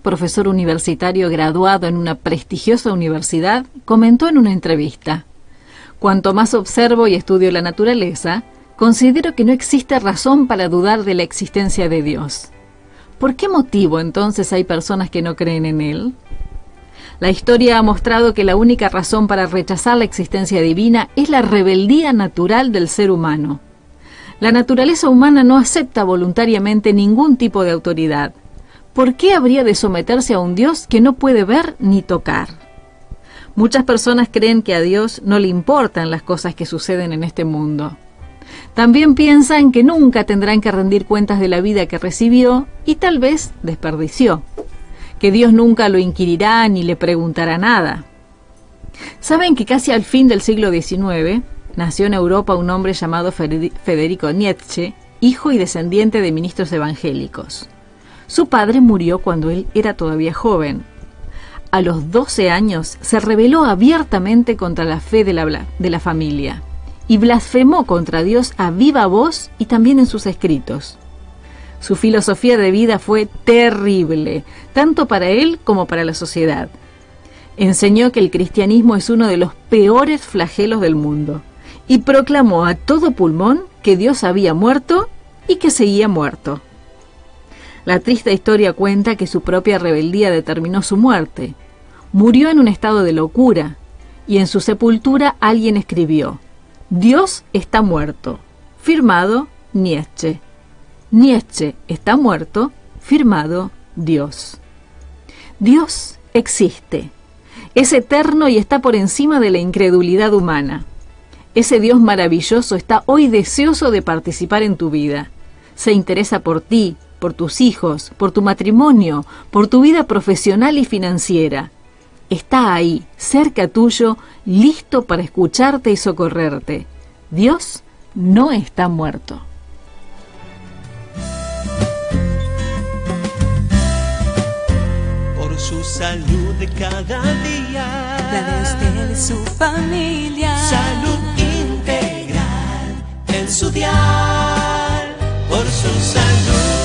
profesor universitario graduado en una prestigiosa universidad, comentó en una entrevista: cuanto más observo y estudio la naturaleza, considero que no existe razón para dudar de la existencia de Dios. ¿Por qué motivo entonces hay personas que no creen en Él? La historia ha mostrado que la única razón para rechazar la existencia divina es la rebeldía natural del ser humano. La naturaleza humana no acepta voluntariamente ningún tipo de autoridad. ¿Por qué habría de someterse a un Dios que no puede ver ni tocar? Muchas personas creen que a Dios no le importan las cosas que suceden en este mundo. También piensan que nunca tendrán que rendir cuentas de la vida que recibió y tal vez desperdició, que Dios nunca lo inquirirá ni le preguntará nada. ¿Saben que casi al fin del siglo XIX nació en Europa un hombre llamado Federico Nietzsche, hijo y descendiente de ministros evangélicos? Su padre murió cuando él era todavía joven. A los 12 años se rebeló abiertamente contra la fe de la familia y blasfemó contra Dios a viva voz y también en sus escritos. Su filosofía de vida fue terrible, tanto para él como para la sociedad. Enseñó que el cristianismo es uno de los peores flagelos del mundo y proclamó a todo pulmón que Dios había muerto y que seguía muerto. La triste historia cuenta que su propia rebeldía determinó su muerte. Murió en un estado de locura y en su sepultura alguien escribió: Dios está muerto, firmado Nietzsche. Nietzsche está muerto, firmado Dios. Dios existe, es eterno y está por encima de la incredulidad humana. Ese Dios maravilloso está hoy deseoso de participar en tu vida. Se interesa por ti, por tus hijos, por tu matrimonio, por tu vida profesional y financiera. Está ahí, cerca tuyo, listo para escucharte y socorrerte. Dios no está muerto. Por su salud de cada día, la de usted y su familia. Salud integral en su dial. Por su salud.